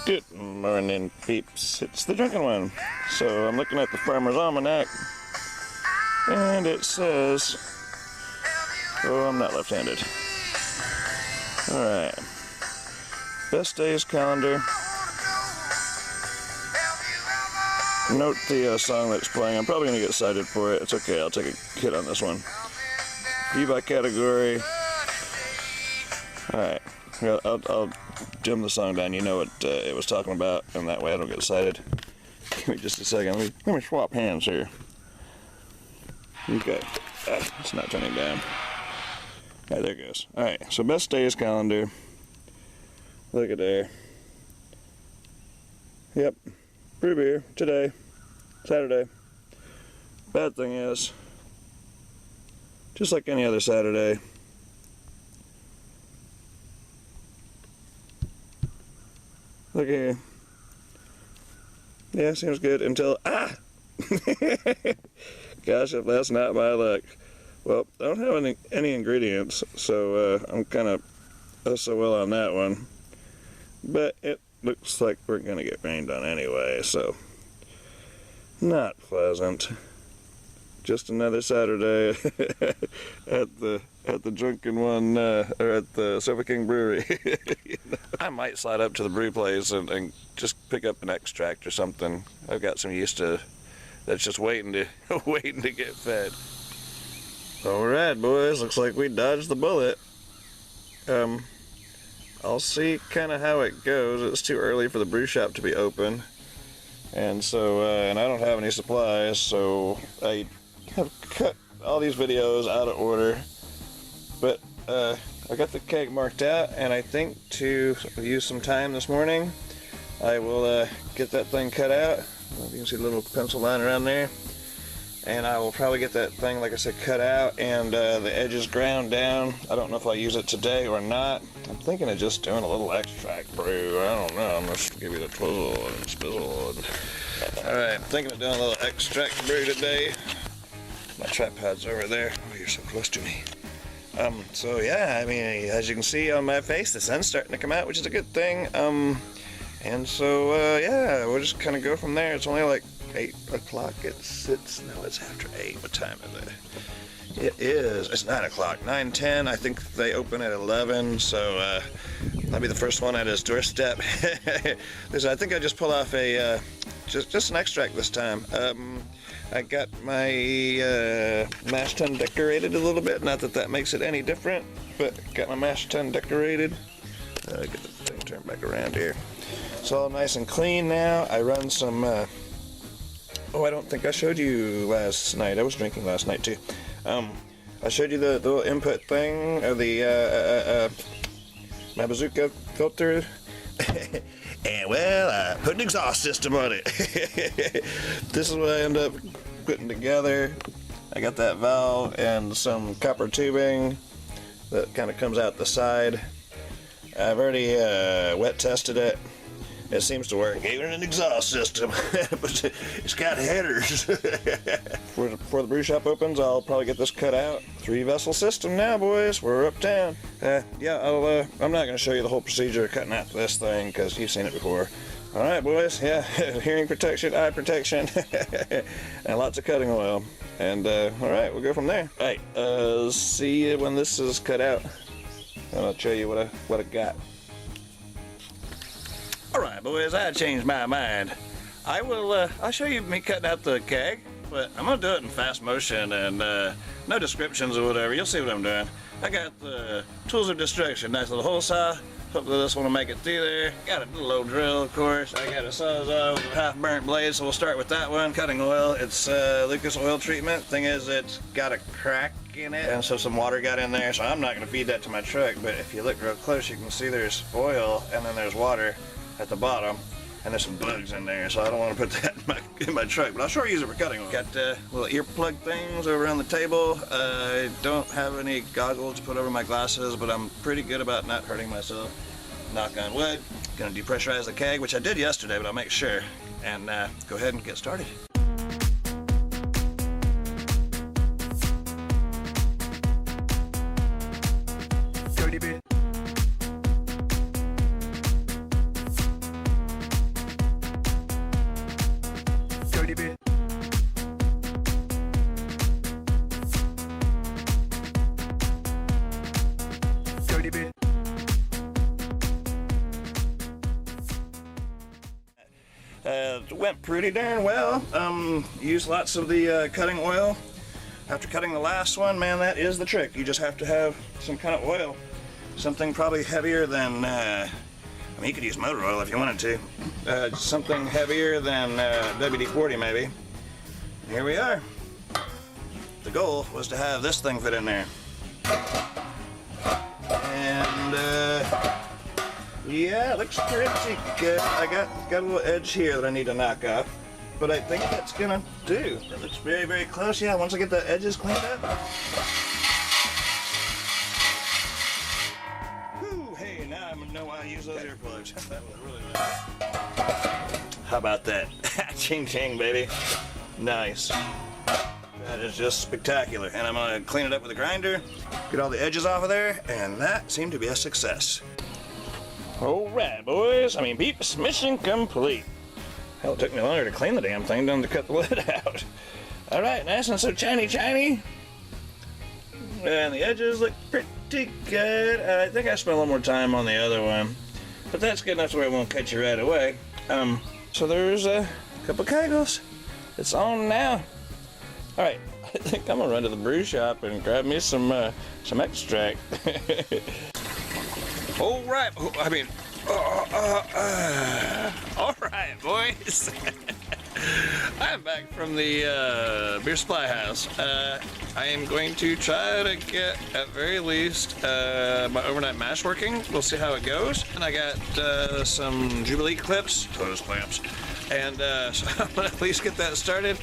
Good morning, peeps. It's the Drunken One. So I'm looking at the Farmer's Almanac, and it says, oh, I'm not left-handed. Alright. Best days calendar. Note the song that's playing. I'm probably going to get cited for it. It's okay, I'll take a hit on this one. View by category. Alright. I'll dim the song down. You know what it was talking about, and that way I don't get cited. Give me just a second. Let me swap hands here. Okay. It's not turning down. Alright, there it goes. Alright, so best days calendar. Look at there. Yep. Brew beer today. Saturday. Bad thing is, just like any other Saturday, look here. Yeah, seems good until, gosh, if that's not my luck. Well, I don't have any ingredients, so I'm kind of SOL on that one. But it looks like we're going to get rained on anyway, so not pleasant. Just another Saturday at the Drunken One, or at the Sofa King Brewery. You know? I might slide up to the brew place and just pick up an extract or something. I've got some yeast that's just waiting to get fed. Alright, boys, looks like we dodged the bullet. I'll see kind of how it goes. It's too early for the brew shop to be open, and so and I don't have any supplies, so I have cut all these videos out of order. But I got the keg marked out, and I think to use some time this morning, I will get that thing cut out. You can see the little pencil line around there. And I will probably get that thing, like I said, cut out and the edges ground down. I don't know if I'll use it today or not. I'm thinking of just doing a little extract brew. I don't know. I'm going to give you the twizzle and spizzle. Alright, I'm thinking of doing a little extract brew today. My tripod's over there. Oh, you're so close to me. So yeah, I mean, as you can see on my face, the sun's starting to come out, which is a good thing. And so, yeah, we'll just kind of go from there. It's only like 8 o'clock. It's after 8. What time is it? It's 9 o'clock. 9:10. I think they open at 11, so I'll be the first one at his doorstep. I think I just pull off a just an extract this time. I got my mash tun decorated a little bit. Not that that makes it any different, but got my mash tun decorated. Get the thing turned back around here. It's all nice and clean now. I run some oh, I don't think I showed you last night. I was drinking last night too. I showed you the little input thing of the my bazooka filter. And well, I put an exhaust system on it. This is what I end up putting together. I got that valve and some copper tubing that kind of comes out the side. I've already wet tested it. It seems to work. Even an exhaust system, but it's got headers. Before the brew shop opens, I'll probably get this cut out. 3-vessel system now, boys. We're uptown. Yeah, I'm not going to show you the whole procedure of cutting out this thing because you've seen it before. All right, boys. Yeah, hearing protection, eye protection, and lots of cutting oil. And all right, we'll go from there. All right, see you when this is cut out, and I'll show you what I got. Alright, boys, I changed my mind. I'll show you me cutting out the keg, but I'm going to do it in fast motion and no descriptions or whatever. You'll see what I'm doing. I got the tools of destruction, nice little hole saw. Hopefully this one will make it through there. Got a little old drill, of course. I got a sawzall with a half-burnt blade, so we'll start with that one. Cutting oil, it's Lucas oil treatment. Thing is, it's got a crack in it, and so some water got in there, so I'm not going to feed that to my truck, but if you look real close, you can see there's oil, and then there's water at the bottom, and there's some bugs in there, so I don't want to put that in my truck, but I'll sure use it for cutting oil. Got little earplug things over on the table. I don't have any goggles to put over my glasses, but I'm pretty good about not hurting myself. Knock on wood. Gonna depressurize the keg, which I did yesterday, but I'll make sure, and go ahead and get started. Dirty bit. went pretty darn well. Used lots of the cutting oil. After cutting the last one, man, that is the trick. You just have to have some kind of oil. Something probably heavier than, I mean, you could use motor oil if you wanted to. Something heavier than WD-40 maybe. Here we are. The goal was to have this thing fit in there. And, yeah, it looks pretty good. I got a little edge here that I need to knock off. But I think that's gonna do. That looks very, very close. Yeah, once I get the edges cleaned up. Whew, hey, now I know why I use those earplugs. That was really nice. How about that? Ching ching, baby. Nice. That is just spectacular. And I'm gonna clean it up with a grinder, get all the edges off of there, and that seemed to be a success. All right, boys. I mean, peeps, mission complete. Hell, it took me longer to clean the damn thing than to cut the lid out. All right, nice and so shiny. And the edges look pretty good. I think I spent a little more time on the other one, but that's good enough to where it won't cut you right away. So there's a couple kegels. It's on now. All right, I think I'm gonna run to the brew shop and grab me some extract. All right, I mean. All right, boys. I'm back from the beer supply house. I am going to try to get, at very least, my overnight mash working. We'll see how it goes. And I got some Jubilee clips, toes clamps, and so I'm gonna at least get that started.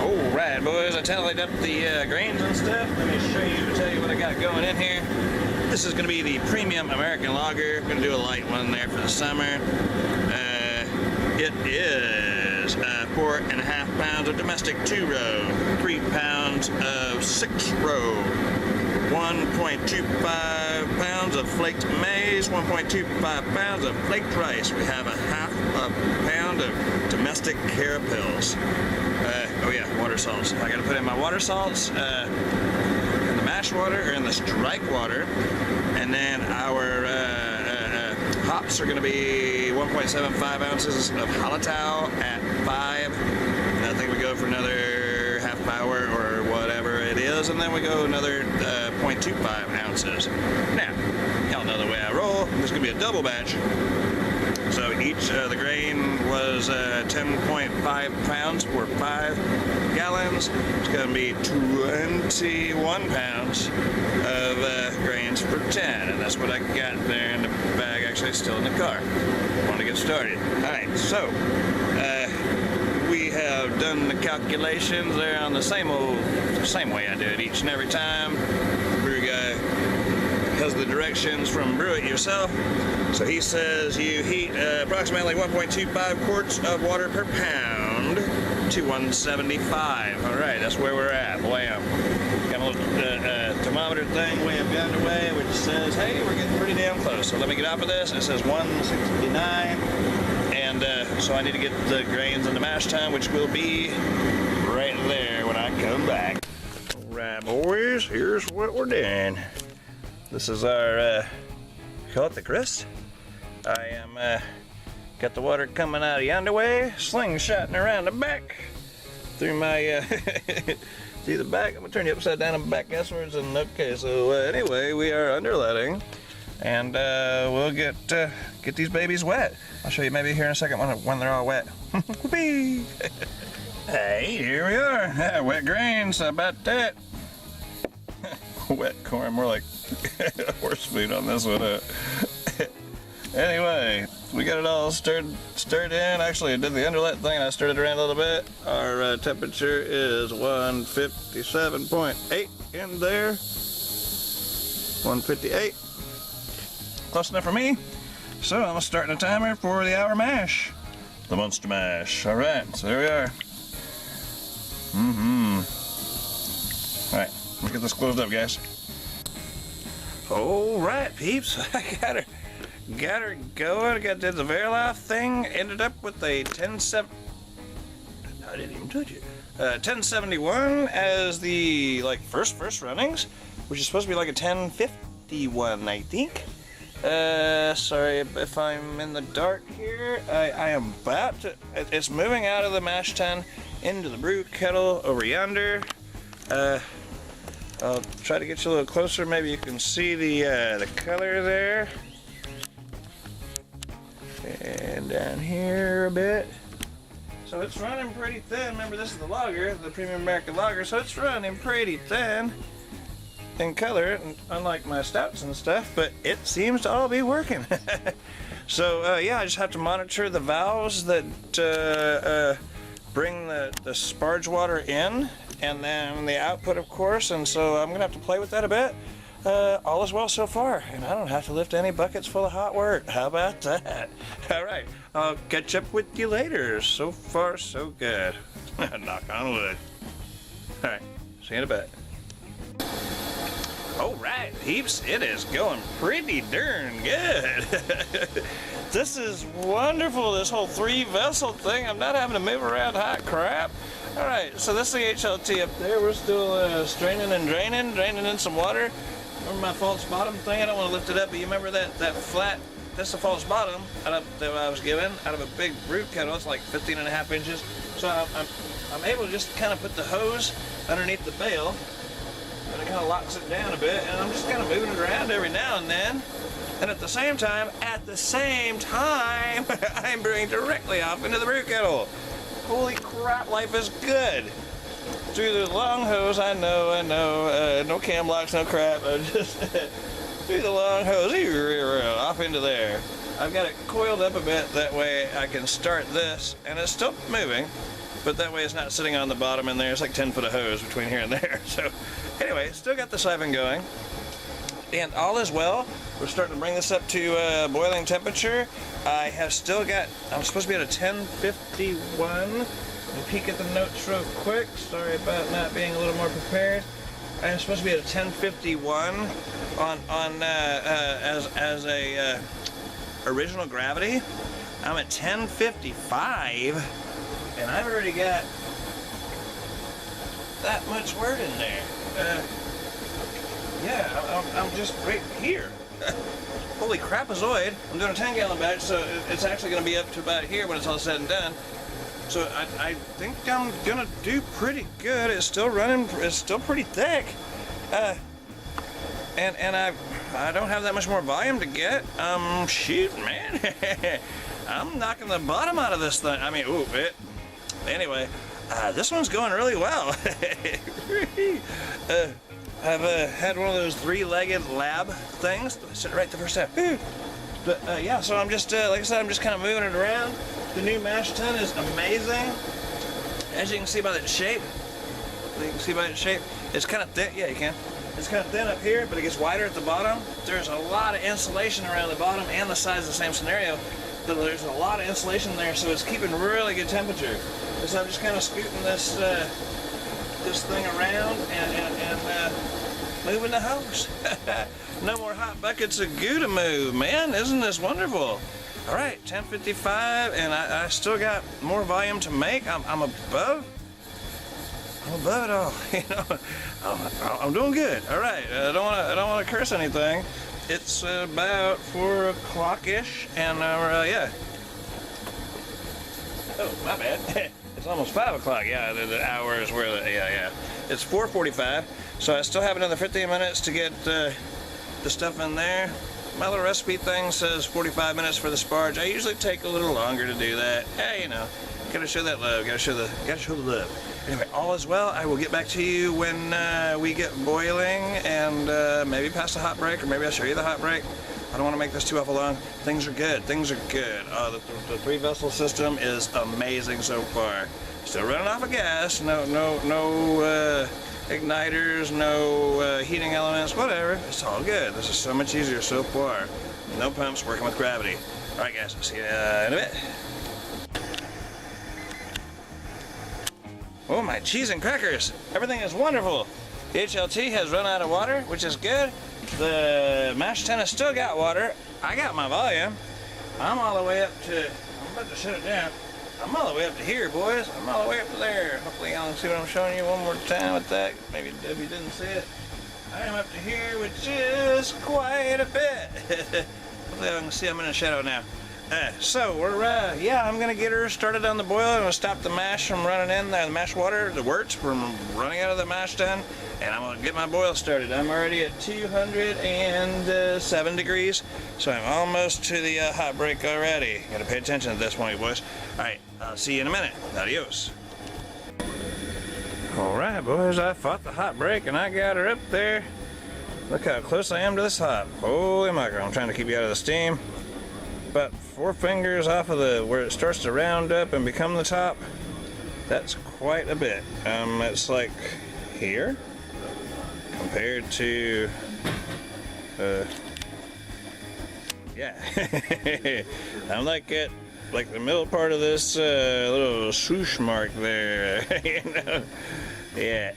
All right, boys. I tallied up the grains and stuff. Let me show you, tell you what I got going in here. This is going to be the premium American lager. I'm going to do a light one there for the summer. It is 4.5 pounds of domestic 2-row, 3 pounds of 6-row, 1.25 pounds of flaked maize, 1.25 pounds of flaked rice. We have a half a pound of domestic carapils. Oh yeah, water salts. I got to put in my water salts. Mash water or in the strike water, and then our hops are going to be 1.75 ounces of Hallertau at 5. And I think we go for another half power or whatever it is, and then we go another 0.25 ounces. Now, y'all know the way I roll. This is going to be a double batch. So each the grain was 10.5 pounds for 5 gallons. It's going to be 21 pounds of grains for 10, and that's what I got there in the bag. Actually, it's still in the car. I want to get started. All right, so we have done the calculations there on the same way I do it each and every time. The brew guy has the directions from Brew It Yourself. So he says you heat approximately 1.25 quarts of water per pound to 175. All right, that's where we're at. Blam. Got a little thermometer thing way up underway, which says, hey, we're getting pretty damn close. So let me get off of this. It says 169. And so I need to get the grains in the mash time, which will be right there when I come back. All right, boys, here's what we're doing. This is our, call it the grist. I am, got the water coming out of the underway, slingshotting around the back, through my, through the back. I'm gonna turn you upside down and back guesswards, and okay, so anyway, we are underletting, and we'll get these babies wet. I'll show you maybe here in a second when they're all wet. Whoopee! Hey, here we are, wet grains, how about that? Wet corn, more like horse food on this one. Anyway, we got it all stirred in. Actually, I did the underlet thing and I stirred it around a little bit. Our temperature is 157.8 in there. 158. Close enough for me. So I'm starting a timer for the hour mash. The monster mash. All right, so there we are. All right, let's get this closed up, guys. All right, peeps, I got her going. Got did the Verilaf thing. Ended up with a 1070. I didn't even touch it. 1071 as the first runnings, which is supposed to be like a 1051, I think. Sorry if I'm in the dark here. I am about to, it's moving out of the mash tun into the brew kettle over yonder. I'll try to get you a little closer. Maybe you can see the color there. And down here a bit. So it's running pretty thin. Remember, this is the lager, the Premium American Lager, so it's running pretty thin in color, unlike my stouts and stuff, but it seems to all be working. So yeah, I just have to monitor the valves that bring the sparge water in, and then the output, of course, and so I'm gonna have to play with that a bit. All is well so far, and I don't have to lift any buckets full of hot wort. How about that? All right, I'll catch up with you later. So far, so good. Knock on wood. All right, see you in a bit. All right, peeps, it is going pretty darn good. This is wonderful, this whole 3-vessel thing. I'm not having to move around hot crap. All right, so this is the HLT up there. We're still straining and draining in some water. Remember my false bottom thing? I don't want to lift it up, but you remember that flat, that's the false bottom that I was given out of a big brew kettle. It's like 15.5 inches. So I'm able to just kind of put the hose underneath the bale, and it kind of locks it down a bit, and I'm just kind of moving it around every now and then. And at the same time, I'm brewing directly off into the brew kettle. Holy crap, life is good. Through the long hose, I know, no cam locks, no crap, just through the long hose, off into there. I've got it coiled up a bit, that way I can start this, and it's still moving, but that way it's not sitting on the bottom in there. It's like 10 foot of hose between here and there. So anyway, still got the siphon going, and all is well. We're starting to bring this up to boiling temperature. I have still got, I'm supposed to be at a 1051. We'll peek at the notes real quick. Sorry about not being a little more prepared. I'm supposed to be at a 1051 as a original gravity. I'm at 1055, and I've already got that much wort in there. Yeah, I'm just right here. Holy crapazoid. I'm doing a 10-gallon batch, so it's actually going to be up to about here when it's all said and done. So I think I'm gonna do pretty good. It's still running, it's still pretty thick. And I don't have that much more volume to get. Shoot, man. I'm knocking the bottom out of this thing. I mean, ooh, anyway, this one's going really well. I've had one of those 3-legged lab things. I said it right the first time. But yeah, so I'm just, like I said, I'm just kind of moving it around. The new mash tun is amazing. As you can see by that shape, it's kind of thin. Yeah, you can. It's kind of thin up here, but it gets wider at the bottom. There's a lot of insulation around the bottom and the sides of the same scenario. So there's a lot of insulation there, so it's keeping really good temperature. So I'm just kind of scooting this thing around and moving the hose. No more hot buckets of goo to move, man. Isn't this wonderful? All right, 1055, and I still got more volume to make. I'm above it all. You know, I'm doing good. All right, I don't want to curse anything. It's about 4 o'clock-ish, and yeah. Oh, my bad. It's almost 5 o'clock. Yeah, the hour is where yeah. It's 4:45, so I still have another 15 minutes to get the stuff in there. My little recipe thing says 45 minutes for the sparge. I usually take a little longer to do that. Hey, you know, gotta show that love. Gotta show the love. Anyway, all is well. I will get back to you when we get boiling, and maybe past the hot break, or maybe I'll show you the hot break. I don't want to make this too awful long. Things are good. Things are good. The 3-vessel system is amazing so far. Still running off of gas. No igniters, no heating elements, whatever. It's all good. This is so much easier so far. No pumps, working with gravity. All right, guys. I'll see you in a bit. Oh, my cheese and crackers. Everything is wonderful. The HLT has run out of water, which is good. The mash tun has still got water. I got my volume. I'm all the way up to, I'm about to shut it down. I'm all the way up to here, boys. I'm all the way up to there. Hopefully y'all can see what I'm showing you one more time with that. Maybe if you didn't see it. I am up to here, which is quite a bit. hopefully I can see I'm in the shadow now. So we're, yeah, I'm gonna get her started on the boil. I'm gonna stop the mash from running in there, the mash water, the worts from running out of the mash tun, and I'm gonna get my boil started. I'm already at 207 degrees, so I'm almost to the hot break already. Gotta pay attention at this point, boys. All right, I'll see you in a minute. Adios. All right, boys, I fought the hot break and I got her up there. Look how close I am to this hop. Holy mackerel, I'm trying to keep you out of the steam. About 4 fingers off of where it starts to round up and become the top. That's quite a bit. It's like here compared to, yeah. I'm like at the middle part of this little swoosh mark there. You know? Yeah.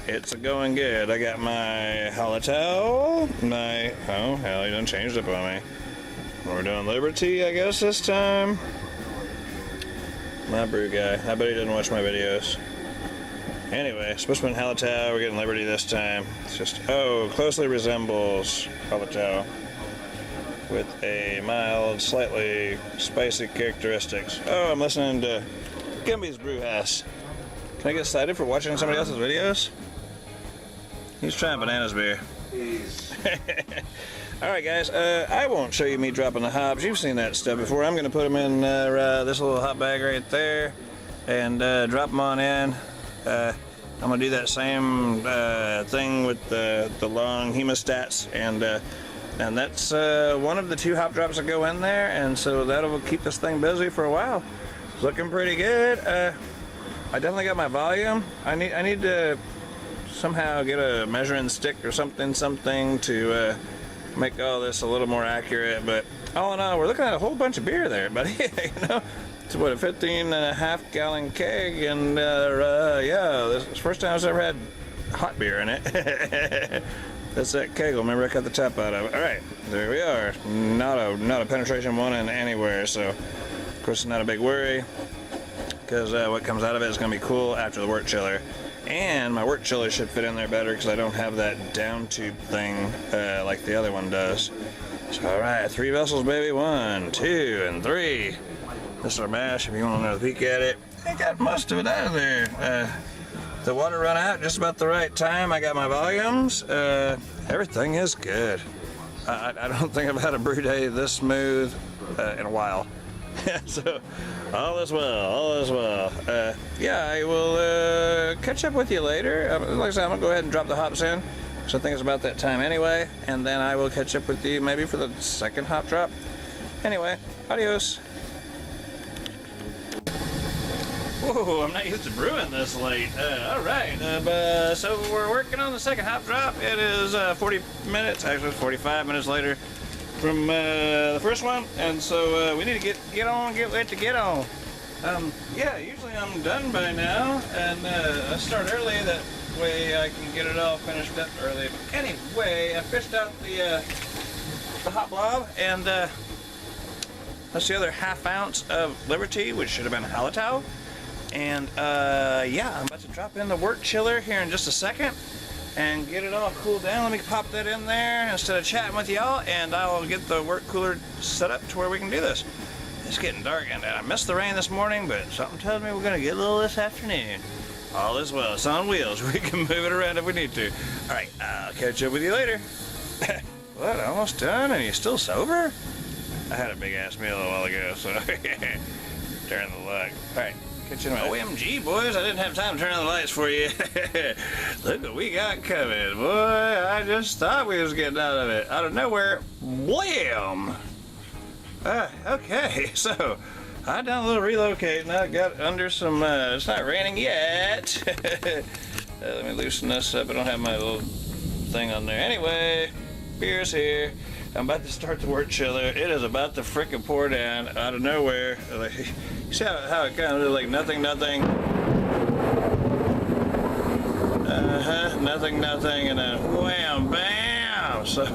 It's going good. I got my halotau. Oh hell, he done changed up on me. We're doing Liberty, I guess, this time. My brew guy. I bet he didn't watch my videos. Anyway, supposed to be halotau. We're getting Liberty this time. It's just, closely resembles halotau with a mild, slightly spicy characteristics. Oh, I'm listening to Gumby's Brew House. Can I get excited for watching somebody else's videos? He's trying bananas beer. Alright guys, I won't show you me dropping the hops. You've seen that stuff before. I'm going to put them in this little hop bag right there and drop them on in. I'm going to do that same thing with the long hemostats, and that's one of the 2 hop drops that go in there, and so that'll keep this thing busy for a while. It's looking pretty good. I definitely got my volume. I need to somehow get a measuring stick or something to make all this a little more accurate, but all in all, we're looking at a whole bunch of beer there, buddy. You know, it's what, a 15.5 gallon keg, and yeah, this is the first time I've ever had hot beer in it. That's that keg. Remember, I cut the top out of it. All right, there we are. Not a penetration one in anywhere, so of course it's not a big worry, because what comes out of it is going to be cool after the wort chiller. And my wort chiller should fit in there better because I don't have that down tube thing like the other one does. So, alright, 3 vessels, baby. 1, 2, and 3. This is our mash if you want another peek at it. I got most of it out of there. The water run out just about the right time. I got my volumes. Everything is good. I don't think I've had a brew day this smooth in a while. So, all is well. Yeah, I will catch up with you later. Like I said, I'm going to go ahead and drop the hops in, so I think it's about that time anyway, and then I will catch up with you maybe for the second hop drop. Anyway, adios. Whoa, I'm not used to brewing this late. Alright, so we're working on the second hop drop. It is 40 minutes, actually 45 minutes later from the first one, and so we need to get on. Yeah, usually I'm done by now, and I start early, that way I can get it all finished up early. But anyway, I fished out the hot blob, and that's the other ½ ounce of Liberty, which should have been halotau. And yeah, I'm about to drop in the wort chiller here in just a second and get it all cooled down. Let me pop that in there instead of chatting with y'all, and I'll get the wort cooler set up to where we can do this. It's getting dark, and I missed the rain this morning, but something tells me we're gonna get a little this afternoon. All is well. It's on wheels. We can move it around if we need to. All right, I'll catch up with you later. What, almost done, and you're still sober? I had a big ass meal a while ago, so turn the luck. All right. OMG, boys, I didn't have time to turn on the lights for you. Look what we got coming, boy. I just thought we was getting out of it. Out of nowhere, blam! Okay, so I done a little relocating. I got under some, it's not raining yet. Let me loosen this up. I don't have my little thing on there. Anyway, beer's here. I'm about to start the wort chiller. It is about to frickin' pour down out of nowhere. Like, you see how it kind of like nothing, nothing, and then wham, bam. So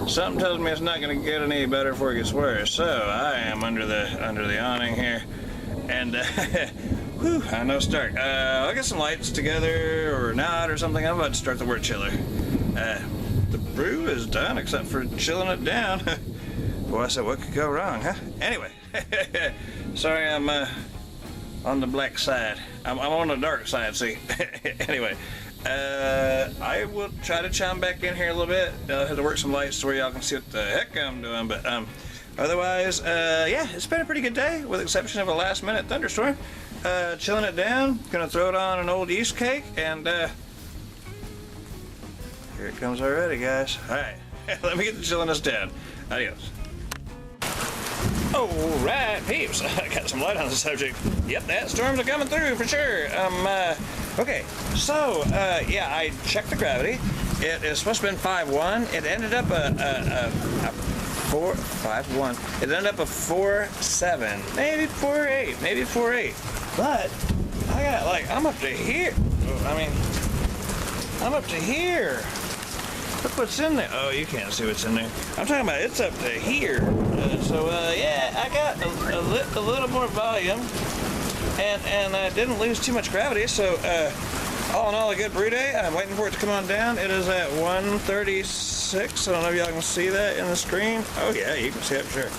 something tells me it's not going to get any better before it gets worse. So I am under the awning here, and whew, I know start. I'll get some lights together or not or something. I'm about to start the wort chiller. The brew is done except for chilling it down. Boy, I said, what could go wrong, huh? Anyway, sorry I'm on the black side. I'm on the dark side, see? Anyway, I will try to chime back in here a little bit. I'll have to work some lights to where y'all can see what the heck I'm doing, but otherwise, yeah, it's been a pretty good day, with the exception of a last-minute thunderstorm. Chilling it down, gonna throw it on an old yeast cake, and here it comes already, guys. Alright, let me get the chilliness down. Adios. Alright, peeps, I got some light on the subject. Yep, that storms are coming through for sure. Okay, so, yeah, I checked the gravity. It is supposed to be 5.1. It ended up a 4.51. It ended up a 4.7, maybe 4.8, maybe 4.8. But I got, like, I'm up to here. I mean, I'm up to here. Look what's in there. Oh, you can't see what's in there. I'm talking about it's up to here. Yeah, I got a little more volume, and I didn't lose too much gravity. So, all in all, a good brew day. I'm waiting for it to come on down. It is at 136. I don't know if y'all can see that in the screen. Oh yeah, you can see it for sure.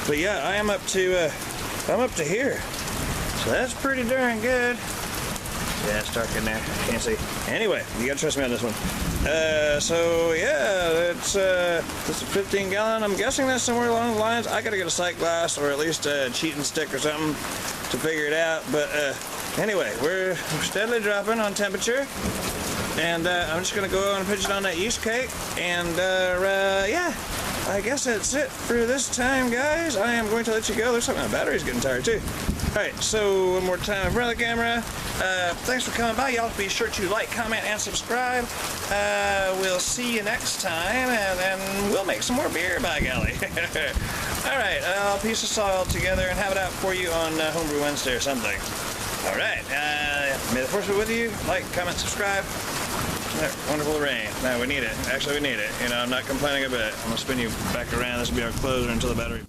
But yeah, I am up to here. So that's pretty darn good. Yeah, it's dark in there. Can't see. Anyway, you gotta trust me on this one. So yeah, it's a 15 gallon. I'm guessing that's somewhere along the lines. I gotta get a sight glass or at least a cheating stick or something to figure it out. But anyway, we're steadily dropping on temperature, and I'm just gonna go and pitch it on that yeast cake. And yeah, I guess that's it for this time, guys. I am going to let you go. Looks like my battery's getting tired too. Alright, so one more time in front of the camera. Thanks for coming by. Y'all be sure to like, comment, and subscribe. We'll see you next time, and then we'll make some more beer, by golly. Alright, I'll piece this all together and have it out for you on Homebrew Wednesday or something. Alright, may the force be with you. Like, comment, subscribe. That wonderful rain. No, we need it. Actually, we need it. You know, I'm not complaining a bit. I'm going to spin you back around. This will be our closer until the battery...